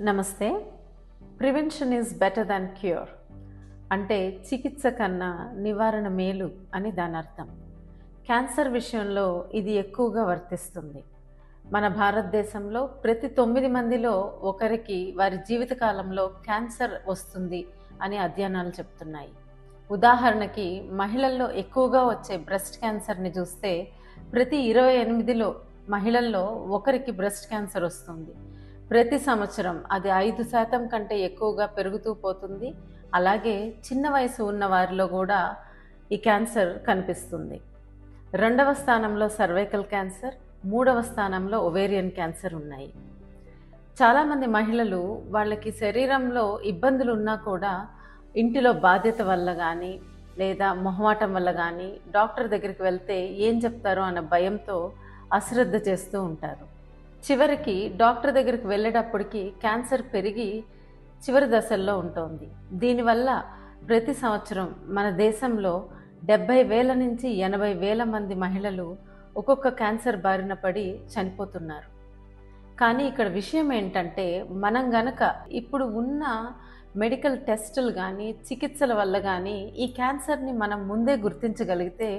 నమస్తే. Prevention is better than cure. అంటే చికిత్స కన్నా నివారణ మేలు అని దాని అర్థం. క్యాన్సర్ విషయంలో ఇది ఎక్కువగా వర్తిస్తుంది. మన భారతదేశంలో ప్రతి 9 మందిలో ఒకరికి వారి జీవితకాలంలో క్యాన్సర్ వస్తుంది అని అధ్యయనాలు చెప్తున్నాయి. ఉదాహరణకి మహిళల్లో ఎక్కువగా వచ్చే బ్రెస్ట్ క్యాన్సర్ని చూస్తే ప్రతి 28లో మహిళల్లో ఒకరికి బ్రెస్ట్ క్యాన్సర్ వస్తుంది. ప్రతి సంవత్సరం అది 5% కంటే ఎక్కువగా పెరుగుతూ పోతుంది. అలాగే చిన్న వయసు ఉన్న వారిలో కూడా ఈ క్యాన్సర్ కనిపిస్తుంది. 2వ స్థానంలో సర్వైకల్ క్యాన్సర్, 3వ స్థానంలో ఒవేరియన్ క్యాన్సర్ ఉన్నాయి. చాలామంది మహిళలు వాళ్ళకి శరీరంలో ఇబ్బందులు ఉన్నా కూడా ఇంటిలో బాధ్యత వల్ల కానీ లేదా మొహమాటం వల్ల కానీ డాక్టర్ దగ్గరికి వెళ్తే ఏం చెప్తారో అన్న భయంతో అశ్రద్ధ చేస్తూ ఉంటారు. చివరికి డాక్టర్ దగ్గరికి వెళ్ళేటప్పటికి క్యాన్సర్ పెరిగి చివరి దశల్లో ఉంటుంది. దీనివల్ల ప్రతి సంవత్సరం మన దేశంలో 70,000 నుంచి 80,000 మంది మహిళలు ఒక్కొక్క క్యాన్సర్ బారిన పడి చనిపోతున్నారు. కానీ ఇక్కడ విషయం ఏంటంటే మనం గనక ఇప్పుడు ఉన్న మెడికల్ టెస్టులు కానీ చికిత్సల వల్ల కానీ ఈ క్యాన్సర్ని మనం ముందే గుర్తించగలిగితే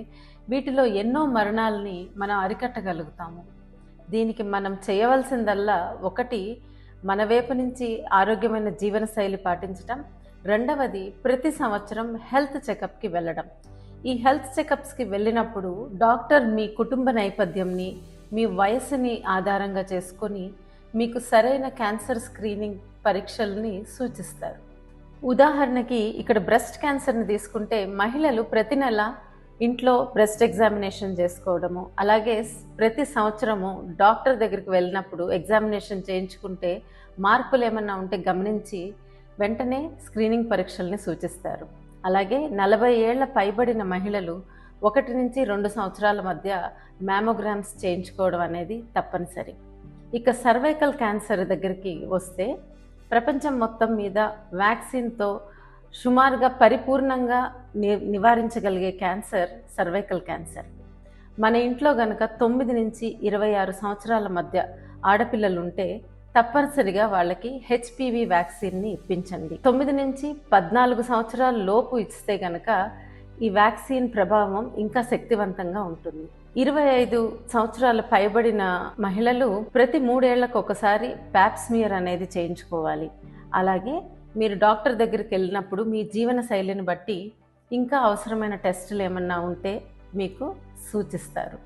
వీటిలో ఎన్నో మరణాలని మనం అరికట్టగలుగుతాము. దీనికి మనం చేయవలసిందల్లా ఒకటి, మన వైపు నుంచి ఆరోగ్యమైన జీవనశైలి పాటించడం. రెండవది, ప్రతి సంవత్సరం హెల్త్ చెకప్కి వెళ్ళడం. ఈ హెల్త్ చెకప్స్కి వెళ్ళినప్పుడు డాక్టర్ మీ కుటుంబ నేపథ్యంని, మీ వయసుని ఆధారంగా చేసుకొని మీకు సరైన క్యాన్సర్ స్క్రీనింగ్ పరీక్షల్ని సూచిస్తారు. ఉదాహరణకి ఇక్కడ బ్రెస్ట్ క్యాన్సర్ని తీసుకుంటే మహిళలు ప్రతి నెల ఇంట్లో బ్రెస్ట్ ఎగ్జామినేషన్ చేసుకోవడము, అలాగే ప్రతి సంవత్సరము డాక్టర్ దగ్గరికి వెళ్ళినప్పుడు ఎగ్జామినేషన్ చేయించుకుంటే మార్పులు ఏమన్నా ఉంటే గమనించి వెంటనే స్క్రీనింగ్ పరీక్షల్ని సూచిస్తారు. అలాగే 40 ఏళ్ల పైబడిన మహిళలు 1 నుంచి 2 సంవత్సరాల మధ్య మ్యామోగ్రామ్స్ చేయించుకోవడం అనేది తప్పనిసరి. ఇక సర్వైకల్ క్యాన్సర్ దగ్గరికి వస్తే ప్రపంచం మొత్తం మీద వ్యాక్సిన్తో సుమారుగా పరిపూర్ణంగా నివారించగలిగే క్యాన్సర్ సర్వైకల్ క్యాన్సర్. మన ఇంట్లో గనక 9 నుంచి 26 సంవత్సరాల మధ్య ఆడపిల్లలు ఉంటే తప్పనిసరిగా వాళ్ళకి హెచ్పివి వ్యాక్సిన్ని ఇప్పించండి. 9 నుంచి 14 సంవత్సరాల లోపు ఇస్తే గనక ఈ వ్యాక్సిన్ ప్రభావం ఇంకా శక్తివంతంగా ఉంటుంది. 25 సంవత్సరాల పైబడిన మహిళలు ప్రతి 3 ఏళ్లకు ఒకసారి ప్యాప్స్మియర్ అనేది చేయించుకోవాలి. అలాగే మీరు డాక్టర్ దగ్గరికి వెళ్ళినప్పుడు మీ జీవన శైలిని బట్టి ఇంకా అవసరమైన టెస్టులు ఏమన్నా ఉంటే మీకు సూచిస్తారు.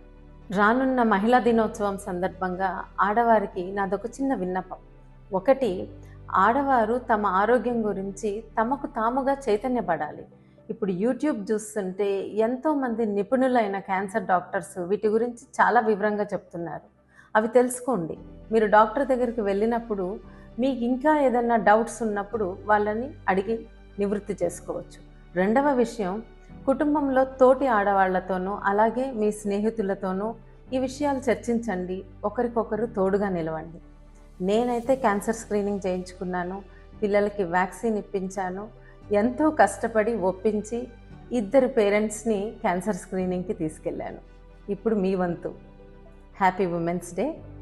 రానున్న మహిళా దినోత్సవం సందర్భంగా ఆడవారికి నాదొక చిన్న విన్నపం. ఒకటి, ఆడవారు తమ ఆరోగ్యం గురించి తమకు తాముగా చైతన్యపడాలి. ఇప్పుడు యూట్యూబ్ చూస్తుంటే ఎంతోమంది నిపుణులైన క్యాన్సర్ డాక్టర్స్ వీటి గురించి చాలా వివరంగా చెప్తున్నారు. అవి తెలుసుకోండి. మీరు డాక్టర్ దగ్గరికి వెళ్ళినప్పుడు మీకు ఇంకా ఏదైనా డౌట్స్ ఉన్నప్పుడు వాళ్ళని అడిగి నివృత్తి చేసుకోవచ్చు. రెండవ విషయం, కుటుంబంలో తోటి ఆడవాళ్లతోనూ అలాగే మీ స్నేహితులతోనూ ఈ విషయాలు చర్చించండి. ఒకరికొకరు తోడుగా నిలవండి. నేనైతే క్యాన్సర్ స్క్రీనింగ్ చేయించుకున్నాను, పిల్లలకి వ్యాక్సిన్ ఇప్పించాను. ఎంతో కష్టపడి ఒప్పించి 2 పేరెంట్స్ని క్యాన్సర్ స్క్రీనింగ్కి తీసుకెళ్ళాను. ఇప్పుడు మీ వంతు. Happy women's day.